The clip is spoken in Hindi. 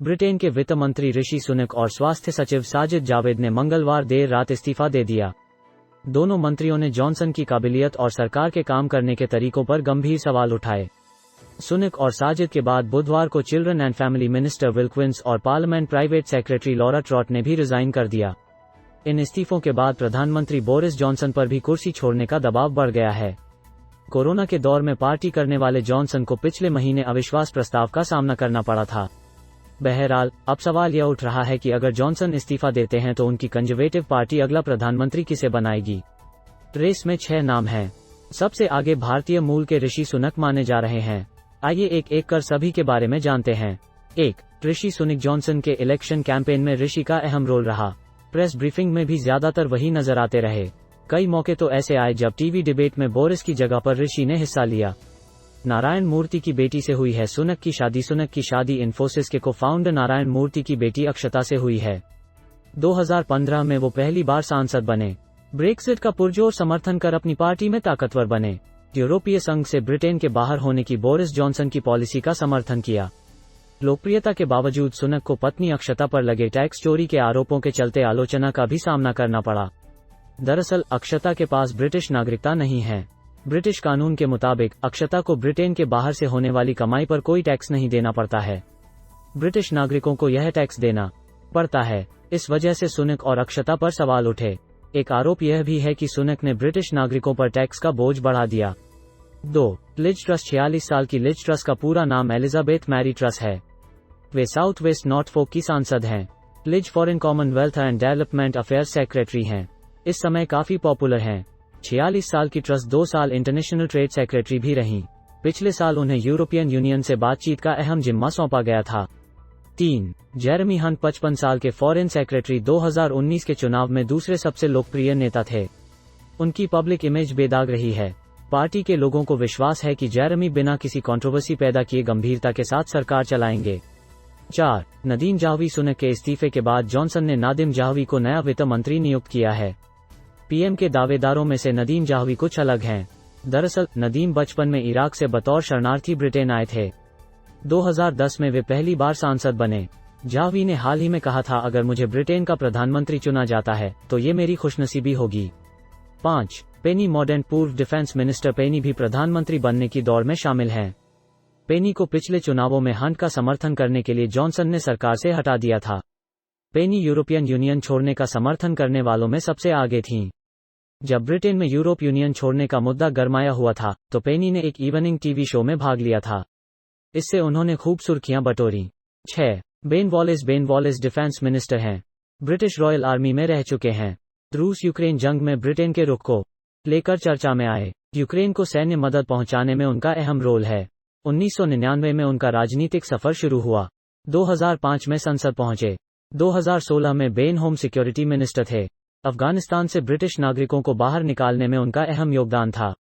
ब्रिटेन के वित्त मंत्री ऋषि सुनक और स्वास्थ्य सचिव साजिद जावेद ने मंगलवार देर रात इस्तीफा दे दिया। दोनों मंत्रियों ने जॉनसन की काबिलियत और सरकार के काम करने के तरीकों पर गंभीर सवाल उठाए। सुनक और साजिद के बाद बुधवार को children and family minister Will Quince और parliament private secretary Laura Trott ने भी रिजाइन कर दिया। इन इस्तीफों के बाद प्रधानमंत्री बोरिस जॉनसन पर भी कुर्सी छोड़ने का दबाव बढ़ गया है। कोरोना के दौर में पार्टी करने वाले जॉनसन को पिछले महीने अविश्वास प्रस्ताव का सामना करना पड़ा था। बहरहाल, अब सवाल यह उठ रहा है कि अगर जॉनसन इस्तीफा देते हैं तो उनकी कंजर्वेटिव पार्टी अगला प्रधानमंत्री किसे बनाएगी। रेस में 6 नाम हैं। सबसे आगे भारतीय मूल के ऋषि सुनक माने जा रहे हैं। आइए एक एक कर सभी के बारे में जानते हैं। 1. ऋषि सुनक। जॉनसन के इलेक्शन कैंपेन में ऋषि का अहम रोल रहा। प्रेस ब्रीफिंग में भी ज्यादातर वही नजर आते रहे। कई मौके तो ऐसे आए जब टीवी डिबेट में बोरिस की जगह पर ऋषि ने हिस्सा लिया। नारायण मूर्ति की बेटी से हुई है सुनक की शादी। सुनक की शादी इन्फोसिस के को फाउंडर नारायण मूर्ति की बेटी अक्षता से हुई है। 2015 में वो पहली बार सांसद बने। ब्रेक्सिट का पुरजोर समर्थन कर अपनी पार्टी में ताकतवर बने। यूरोपीय संघ से ब्रिटेन के बाहर होने की बोरिस जॉनसन की पॉलिसी का समर्थन किया। लोकप्रियता के बावजूद सुनक को पत्नी अक्षता पर लगे टैक्स चोरी के आरोपों के चलते आलोचना का भी सामना करना पड़ा। दरअसल अक्षता के पास ब्रिटिश नागरिकता नहीं है। ब्रिटिश कानून के मुताबिक अक्षता को ब्रिटेन के बाहर से होने वाली कमाई पर कोई टैक्स नहीं देना पड़ता है। ब्रिटिश नागरिकों को यह टैक्स देना पड़ता है। इस वजह से सुनक और अक्षता पर सवाल उठे। एक आरोप यह भी है कि सुनक ने ब्रिटिश नागरिकों पर टैक्स का बोझ बढ़ा दिया। 2. Liz truss. 46 साल की लिज ट्रस का पूरा नाम एलिजाबेथ मैरी ट्रस है। वे साउथ वेस्ट नॉर्थफोक की सांसद हैं। Liz foreign commonwealth and development affairs secretary हैं। इस समय काफी पॉपुलर हैं। 46 साल की ट्रस 2 साल इंटरनेशनल ट्रेड सेक्रेटरी भी रहीं। पिछले साल उन्हें यूरोपियन यूनियन से बातचीत का अहम जिम्मा सौंपा गया था। 3. Jeremy Hunt. 55 साल के फॉरेन सेक्रेटरी 2019 के चुनाव में दूसरे सबसे लोकप्रिय नेता थे। उनकी पब्लिक इमेज बेदाग रही है। पार्टी के लोगों को विश्वास है कि जेरेमी बिना किसी कंट्रोवर्सी पैदा किए गंभीरता के साथ सरकार चलाएंगे। 4. नदीम जाहवी। सुनक के इस्तीफे के बाद जॉनसन ने नादिम जाहवी को नया वित्त मंत्री नियुक्त किया है। पीएम के दावेदारों में से नदीम जाहवी कुछ अलग हैं। दरअसल नदीम बचपन में इराक से बतौर शरणार्थी ब्रिटेन आए थे। 2010 में वे पहली बार सांसद बने। जाहवी ने हाल ही में कहा था, अगर मुझे ब्रिटेन का प्रधानमंत्री चुना जाता है तो ये मेरी खुशनसीबी होगी। 5. पेनी मॉर्डेंट। पूर्व डिफेंस मिनिस्टर पेनी भी प्रधानमंत्री बनने की दौड़ में शामिल हैं। पेनी को पिछले चुनावों में हंट का समर्थन करने के लिए जॉनसन ने सरकार से हटा दिया था। पेनी यूरोपियन यूनियन छोड़ने का समर्थन करने वालों में सबसे आगे थीं। जब ब्रिटेन में यूरोप यूनियन छोड़ने का मुद्दा गरमाया हुआ था तो पेनी ने एक इवनिंग टीवी शो में भाग लिया था। इससे उन्होंने खूब सुर्खियां बटोरी। 6. बेन वॉलिस। बेन वॉलिस डिफेंस मिनिस्टर हैं। ब्रिटिश रॉयल आर्मी में रह चुके हैं। रूस यूक्रेन जंग में ब्रिटेन के रुख को लेकर चर्चा में आए। यूक्रेन को सैन्य मदद पहुंचाने में उनका अहम रोल है। 1999 में उनका राजनीतिक सफर शुरू हुआ। 2005 में संसद पहुंचे। 2016 में बेन होम सिक्योरिटी मिनिस्टर थे। अफगानिस्तान से ब्रिटिश नागरिकों को बाहर निकालने में उनका अहम योगदान था।